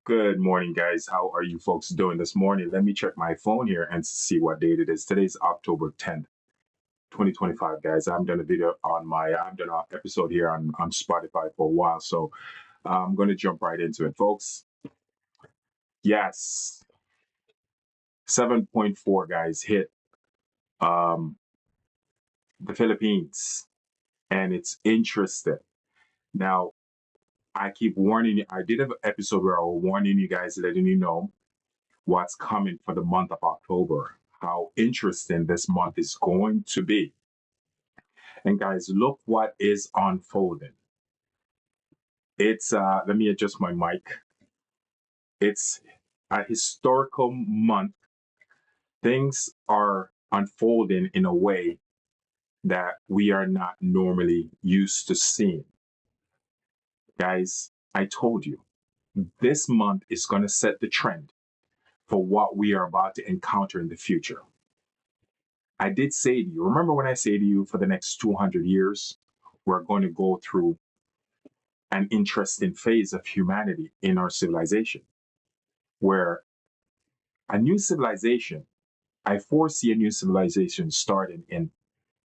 Good morning, guys. How are you folks doing this morning? Let me check my phone here and see what date it is. Today's October 10th, 2025, guys. I haven't done a video on I haven't done an episode here on Spotify for a while, so I'm going to jump right into it, folks. Yes, 7.4, guys, hit um, the Philippines, and it's interesting. Now, I keep warning you. I did have an episode where I was warning you guys, letting you know what's coming for the month of October, how interesting this month is going to be. And guys, look what is unfolding. It's let me adjust my mic. It's a historical month. Things are unfolding in a way that we are not normally used to seeing. Guys, I told you, this month is going to set the trend for what we are about to encounter in the future. I did say to you, remember when I say to you, for the next 200 years, we're going to go through an interesting phase of humanity in our civilization, where a new civilization, I foresee a new civilization starting in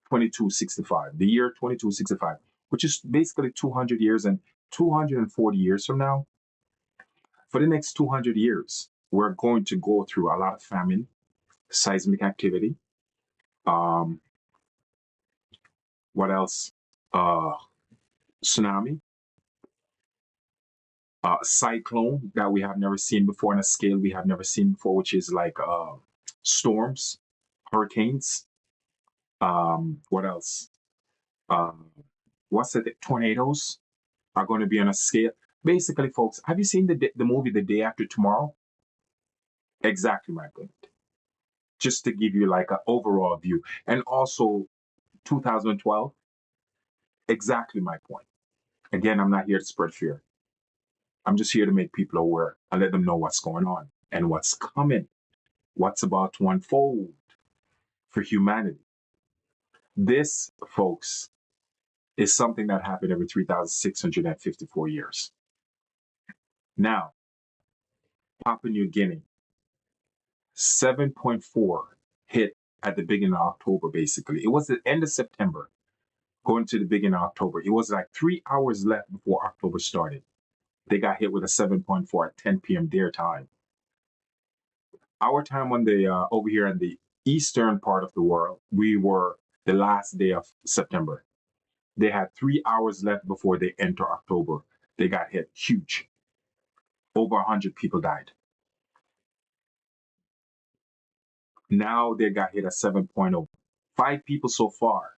2265, the year 2265, which is basically 200 years and 240 years from now. For the next 200 years, we're going to go through a lot of famine, seismic activity. Um, what else? Uh, Tsunami, cyclone that we have never seen before on a scale we have never seen before, which is like storms, hurricanes. What else? Um, what's it? Tornadoes are going to be on a scale. Basically, folks, have you seen the movie The Day After Tomorrow? Exactly my point. Just to give you like an overall view, and also 2012. Exactly my point. Again, I'm not here to spread fear. I'm just here to make people aware and let them know what's going on and what's coming, what's about to unfold for humanity. This, folks, is something that happened every 3,654 years. Now, Papua New Guinea, 7.4 hit at the beginning of October, basically. It was the end of September, going to the beginning of October. It was like 3 hours left before October started. They got hit with a 7.4 at 10 p.m. their time. Our time on the over here in the eastern part of the world, we were the last day of September. They had 3 hours left before they enter October. They got hit huge. Over 100 people died. Now they got hit at 7.0. 5 people so far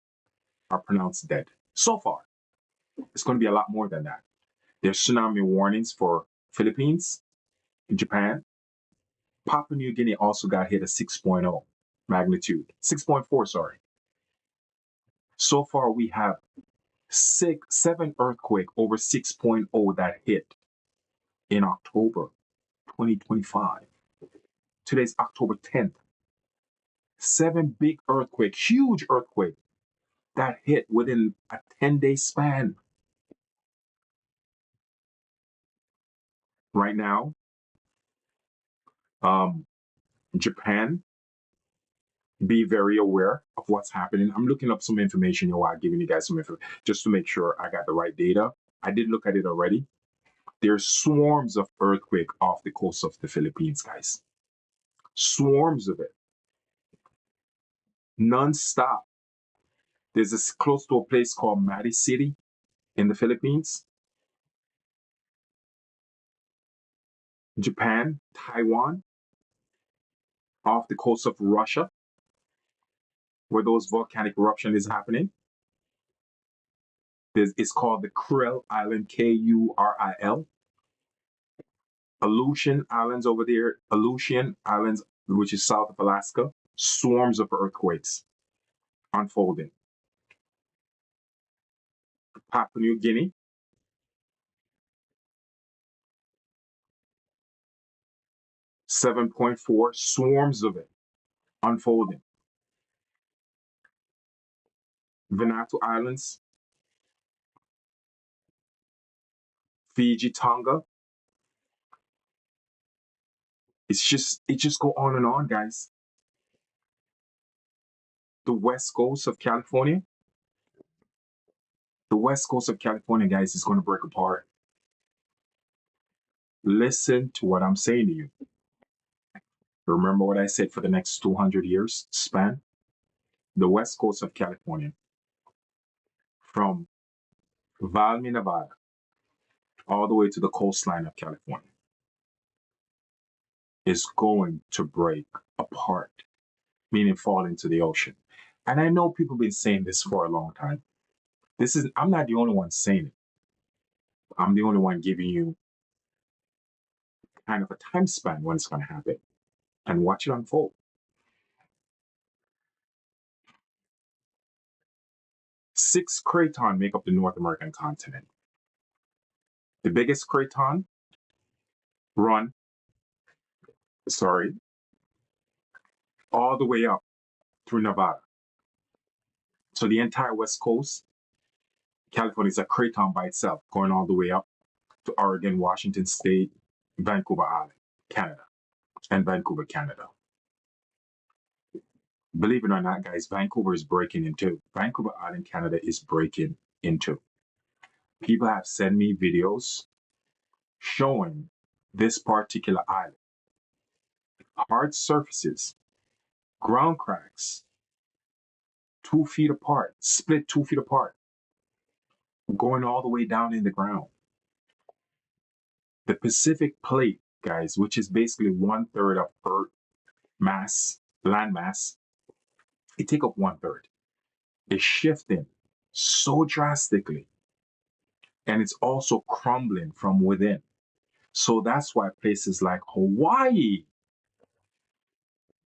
are pronounced dead. So far. It's going to be a lot more than that. There's tsunami warnings for Philippines, Japan. Papua New Guinea also got hit at 6.0 magnitude. 6.4, sorry. So far, we have seven earthquake over 6.0 that hit in October 2025. Today's October 10th. 7 big earthquake, huge earthquake that hit within a 10-day span. Right now, Japan, be very aware of what's happening. I'm looking up some information here while giving you guys some info just to make sure I got the right data. I did look at it already. There's swarms of earthquake off the coast of the Philippines, guys. Swarms of it. Non-stop. There's this close to a place called Mati City in the Philippines. Japan, Taiwan, off the coast of Russia, where those volcanic eruption is happening. It's called the Kuril Island, Kuril. Aleutian Islands over there, Aleutian Islands, which is south of Alaska, swarms of earthquakes unfolding. Papua New Guinea, 7.4, swarms of it unfolding. Vanuatu Islands, Fiji, Tonga, It just go on and on, guys. The west coast of California, the west coast of California, guys, is going to break apart. Listen to what I'm saying to you. Remember what I said for the next 200 years span? The west coast of California, from Valmy, Nevada, all the way to the coastline of California, is going to break apart, meaning fall into the ocean. And I know people have been saying this for a long time. I'm not the only one saying it. I'm the only one giving you kind of a time span when it's going to happen and watch it unfold. 6 cratons make up the North American continent. The biggest craton run, sorry, all the way up through Nevada. So the entire West Coast, California is a craton by itself, going all the way up to Oregon, Washington State, Vancouver Island, Canada, and Vancouver, Canada. Believe it or not, guys, Vancouver is breaking into. Vancouver Island, Canada is breaking into. People have sent me videos showing this particular island. Hard surfaces, ground cracks, 2 feet apart, split 2 feet apart, going all the way down in the ground. The Pacific plate, guys, which is basically 1/3 of Earth mass, land mass, it take up 1/3. It's shifting so drastically, and it's also crumbling from within. So that's why places like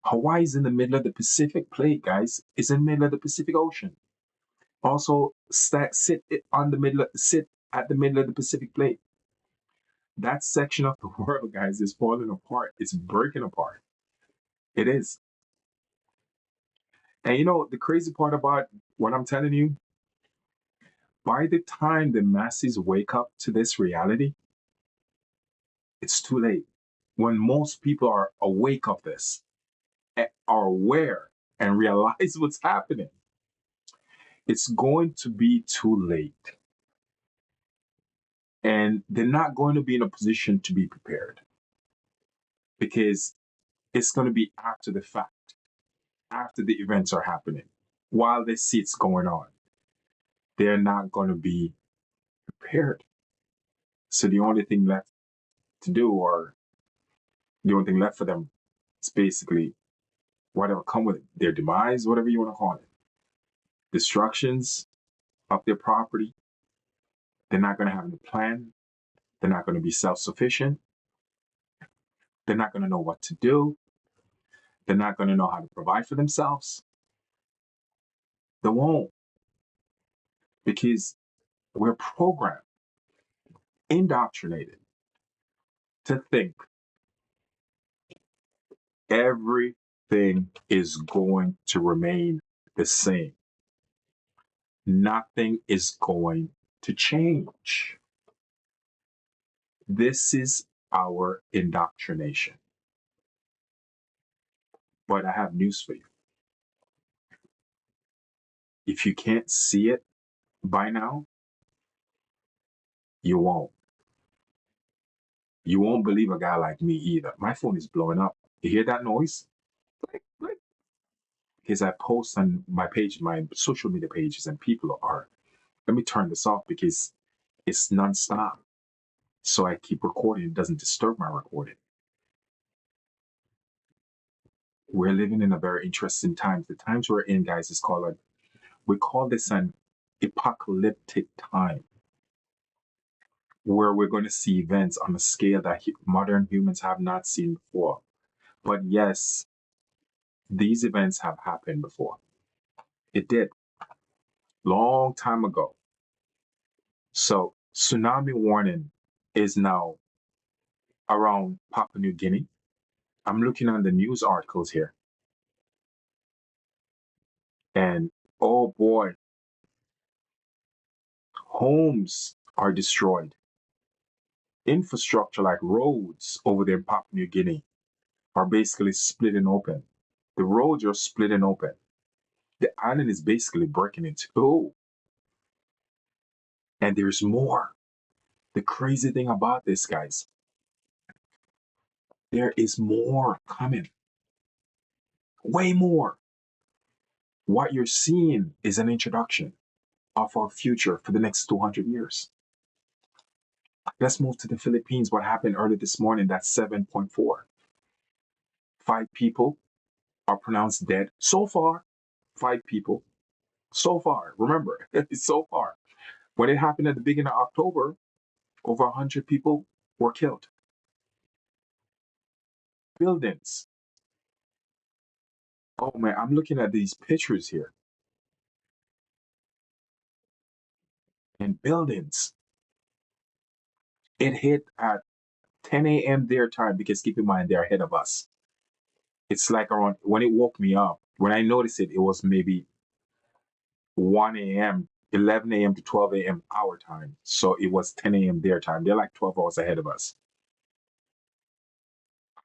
Hawaii's in the middle of the Pacific plate, guys. It's in the middle of the Pacific Ocean. Also, sit at the middle of the Pacific plate. That section of the world, guys, is falling apart. It's breaking apart. It is. And you know, the crazy part about what I'm telling you, by the time the masses wake up to this reality, it's too late. When most people are awake of this, are aware, and realize what's happening, it's going to be too late. And they're not going to be in a position to be prepared because it's going to be after the fact, after the events are happening, while they see it's going on. They're not going to be prepared. So the only thing left to do, or the only thing left for them, is basically whatever come with it, their demise, whatever you want to call it, destructions of their property. They're not going to have a plan. They're not going to be self-sufficient. They're not going to know what to do. They're not going to know how to provide for themselves. They won't, because we're programmed, indoctrinated to think everything is going to remain the same. Nothing is going to change. This is our indoctrination. But I have news for you. If you can't see it by now, you won't. You won't believe a guy like me either. My phone is blowing up. You hear that noise? Like, because I post on my page, my social media pages, and people are, let me turn this off because it's nonstop. So I keep recording. It doesn't disturb my recording. We're living in a very interesting times. The times we're in, guys, we call this an apocalyptic time, where we're going to see events on a scale that modern humans have not seen before. But yes, these events have happened before. It did. Long time ago. So tsunami warning is now around Papua New Guinea. I'm looking at the news articles here. And oh boy, homes are destroyed. Infrastructure like roads over there in Papua New Guinea are basically splitting open. The roads are splitting open. The island is basically breaking in two. And there's more. The crazy thing about this, guys, there is more coming. Way more. What you're seeing is an introduction of our future for the next 200 years. Let's move to the Philippines. What happened early this morning? That's 7.4. 5 people are pronounced dead so far. 5 people so far. Remember, so far. When it happened at the beginning of October, over 100 people were killed. Buildings. Oh man, I'm looking at these pictures here. And buildings. It hit at 10 a.m. their time because keep in mind they're ahead of us. It's like around when it woke me up, when I noticed it, it was maybe 1 a.m., 11 a.m. to 12 a.m. our time. So it was 10 a.m. their time. They're like 12 hours ahead of us.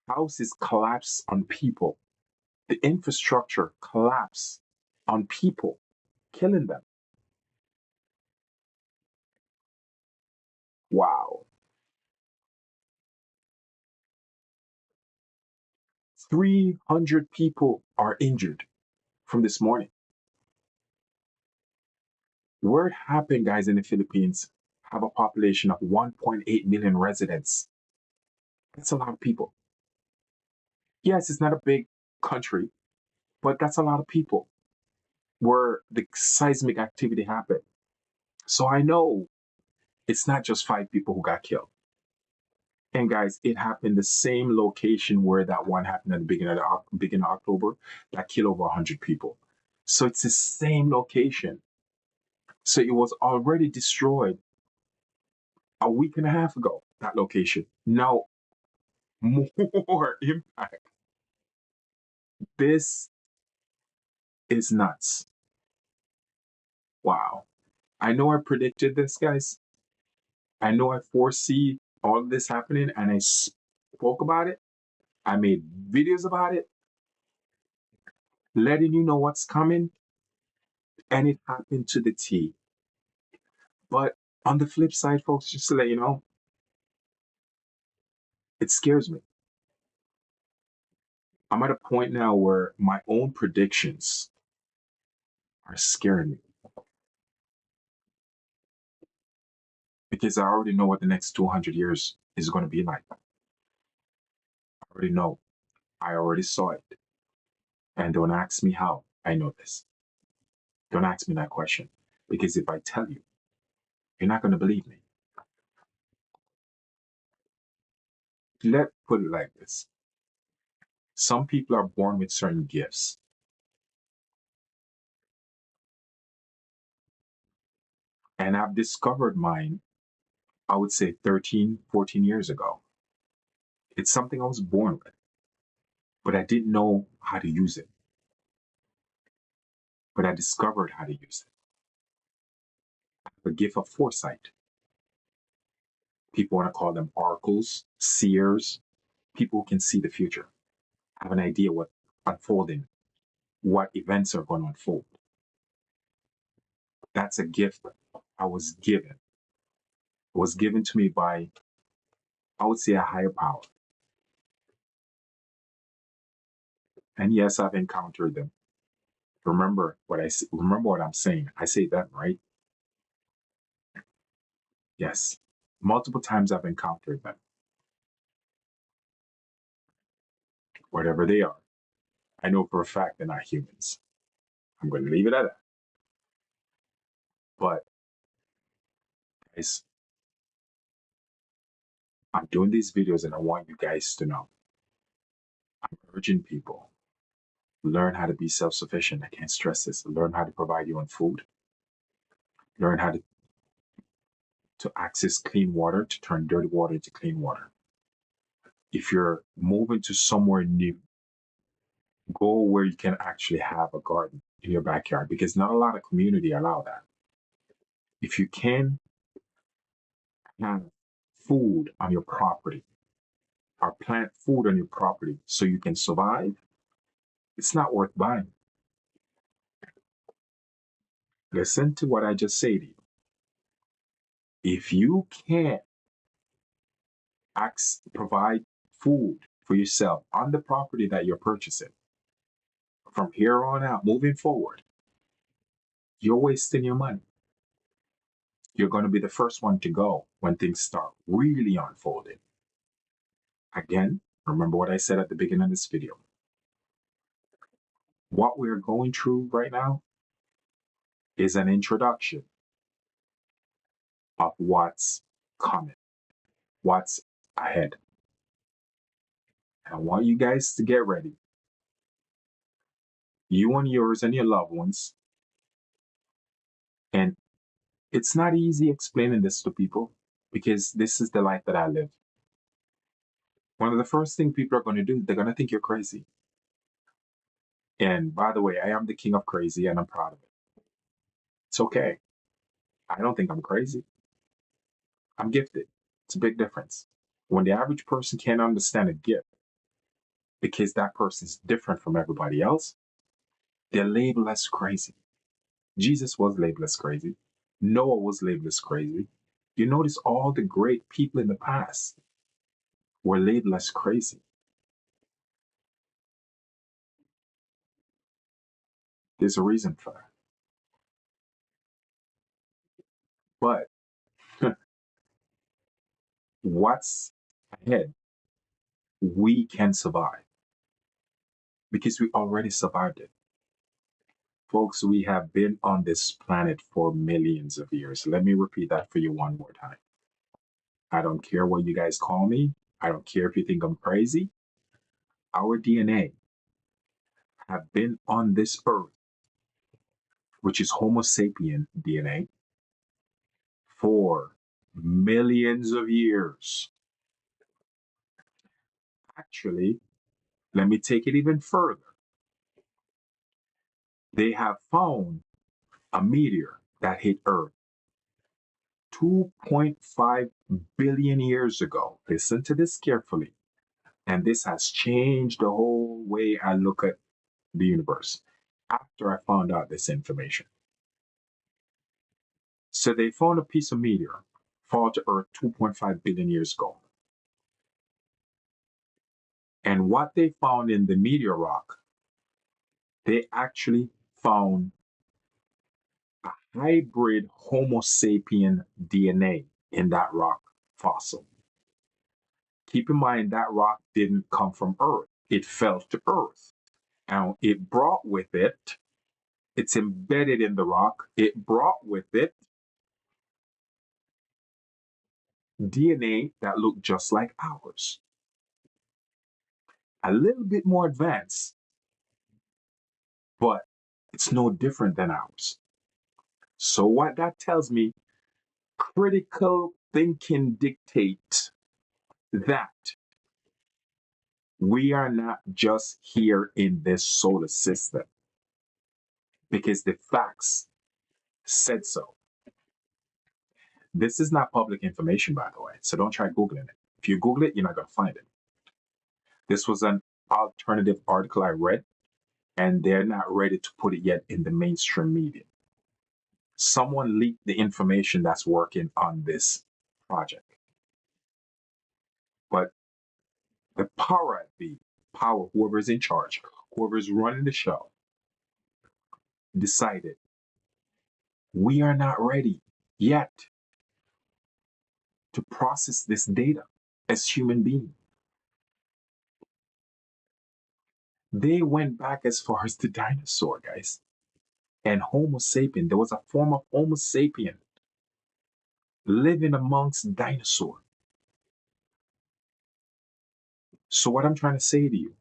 Houses collapse on people. The infrastructure collapse on people, killing them. Wow. 300 people are injured from this morning. Where it happened, guys, in the Philippines, have a population of 1.8 million residents. That's a lot of people. Yes, it's not a big country, but that's a lot of people where the seismic activity happened. So I know it's not just 5 people who got killed. And guys, it happened the same location where that one happened at the beginning of October that killed over 100 people. So it's the same location. So it was already destroyed a week and a half ago, that location. Now, more impact. This is nuts. Wow. I know I predicted this, guys. I know I foresee all of this happening and I spoke about it. I made videos about it, letting you know what's coming, and it happened to the T. But on the flip side, folks, just to let you know, it scares me. I'm at a point now where my own predictions are scaring me because I already know what the next 200 years is going to be like. I already know. I already saw it. And don't ask me how I know this. Don't ask me that question because if I tell you, you're not going to believe me. Let's put it like this. Some people are born with certain gifts. And I've discovered mine, I would say 13, 14 years ago. It's something I was born with, but I didn't know how to use it. But I discovered how to use it. I have a gift of foresight. People want to call them oracles, seers, people who can see the future, have an idea what unfolding, what events are going to unfold. That's a gift I was given. It was given to me by, I would say, a higher power. And yes, I've encountered them. Remember what I'm saying. I say that, right? Yes. Multiple times I've encountered them. Whatever they are. I know for a fact they're not humans. I'm going to leave it at that. But guys, I'm doing these videos and I want you guys to know. I'm urging people, learn how to be self-sufficient. I can't stress this. Learn how to provide your own food. Learn how to access clean water, to turn dirty water into clean water. If you're moving to somewhere new, go where you can actually have a garden in your backyard because not a lot of community allow that. If you can have food on your property, or plant food on your property so you can survive, it's not worth buying. Listen to what I just said to you. If you can't provide food for yourself on the property that you're purchasing, from here on out, moving forward, you're wasting your money. You're going to be the first one to go when things start really unfolding. Again, remember what I said at the beginning of this video. What we're going through right now is an introduction of what's coming, what's ahead. I want you guys to get ready. You and yours and your loved ones. And it's not easy explaining this to people because this is the life that I live. One of the first things people are going to do, they're going to think you're crazy. And by the way, I am the king of crazy and I'm proud of it. It's okay. I don't think I'm crazy. I'm gifted. It's a big difference. When the average person can't understand a gift because that person is different from everybody else, they're labeled as crazy. Jesus was labeled as crazy. Noah was labeled as crazy. You notice all the great people in the past were labeled as crazy. There's a reason for that. But what's ahead, we can survive because we already survived it. Folks, we have been on this planet for millions of years. Let me repeat that for you one more time. I don't care what you guys call me. I don't care if you think I'm crazy. Our DNA have been on this earth, which is Homo sapien DNA, for millions of years. Actually, let me take it even further. They have found a meteor that hit Earth 2.5 billion years ago. Listen to this carefully. And this has changed the whole way I look at the universe after I found out this information. So they found a piece of meteor fall to Earth 2.5 billion years ago. And what they found in the meteor rock, they actually found a hybrid Homo sapien DNA in that rock fossil. Keep in mind that rock didn't come from Earth. It fell to Earth. And it brought with it, it's embedded in the rock, it brought with it DNA that looked just like ours. A little bit more advanced, but it's no different than ours. So what that tells me, critical thinking dictates that we are not just here in this solar system because the facts said so. This is not public information, by the way, so don't try Googling it. If you Google it, you're not going to find it. This was an alternative article I read, and they're not ready to put it yet in the mainstream media. Someone leaked the information that's working on this project. But the power at the power, whoever's in charge, whoever's running the show, decided we are not ready yet to process this data as human beings. They went back as far as the dinosaur, guys. And Homo sapien, there was a form of Homo sapien living amongst dinosaurs. So what I'm trying to say to you,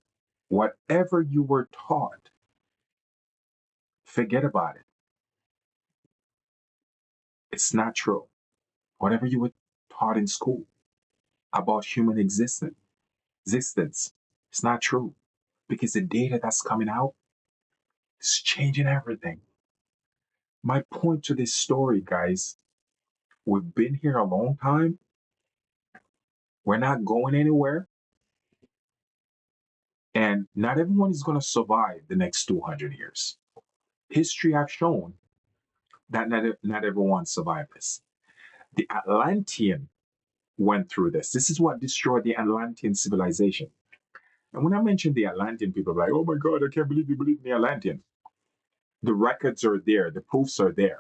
whatever you were taught, forget about it. It's not true. Whatever you were taught in school about human existence, it's not true. Because the data that's coming out is changing everything. My point to this story, guys, we've been here a long time. We're not going anywhere. And not everyone is going to survive the next 200 years. History has shown that not everyone survived this. The Atlantean went through this. This is what destroyed the Atlantean civilization. And when I mention the Atlantean, people are like, oh my God, I can't believe you believe in the Atlantean. The records are there, the proofs are there.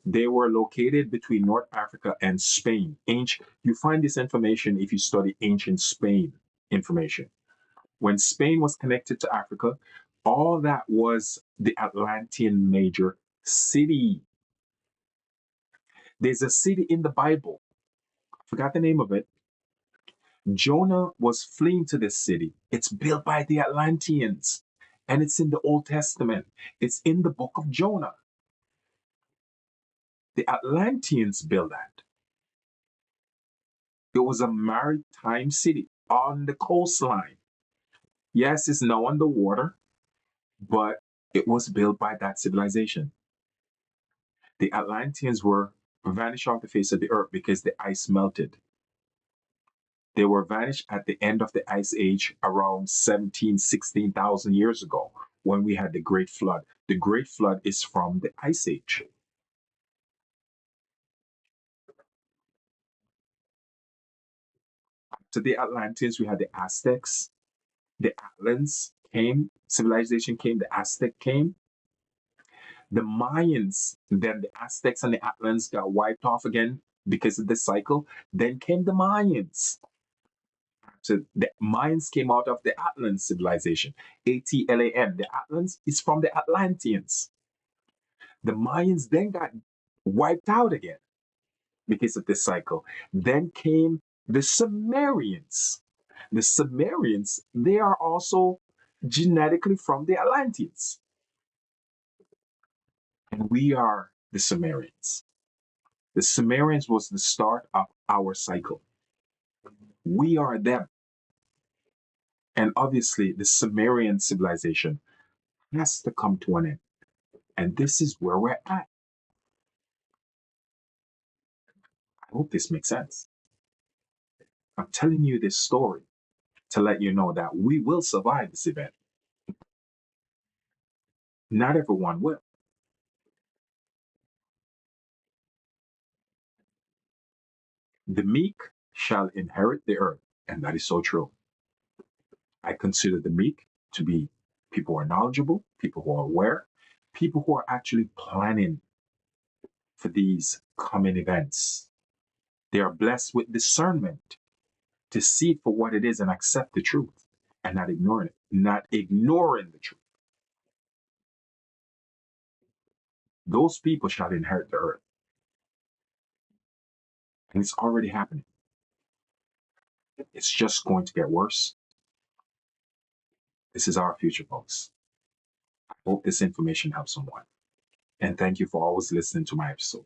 They were located between North Africa and Spain. You find this information if you study ancient Spain information. When Spain was connected to Africa, all that was the Atlantean major city. There's a city in the Bible, I forgot the name of it. Jonah was fleeing to this city. It's built by the Atlanteans, and it's in the Old Testament. It's in the book of Jonah. The Atlanteans built that. It was a maritime city on the coastline. Yes, it's now underwater, but it was built by that civilization. The Atlanteans were vanished off the face of the earth because the ice melted. They were vanished at the end of the ice age around 16,000 years ago when we had the Great Flood. The Great Flood is from the ice age. To the Atlanteans, we had the Aztecs, the Atlans came, civilization came, the Aztec came. The Mayans, then the Aztecs and the Atlans got wiped off again because of the cycle. Then came the Mayans. So the Mayans came out of the Atlan civilization. Atlan. The Atlans is from the Atlanteans. The Mayans then got wiped out again because of this cycle. Then came the Sumerians. The Sumerians, they are also genetically from the Atlanteans. And we are the Sumerians. The Sumerians was the start of our cycle. We are them. And obviously, the Sumerian civilization has to come to an end. And this is where we're at. I hope this makes sense. I'm telling you this story to let you know that we will survive this event. Not everyone will. The meek shall inherit the earth. And that is so true. I consider the meek to be people who are knowledgeable, people who are aware, people who are actually planning for these coming events. They are blessed with discernment to see it for what it is and accept the truth and not ignoring it, not ignoring the truth. Those people shall inherit the earth. And it's already happening. It's just going to get worse. This is our future, folks. I hope this information helps someone. And thank you for always listening to my episode.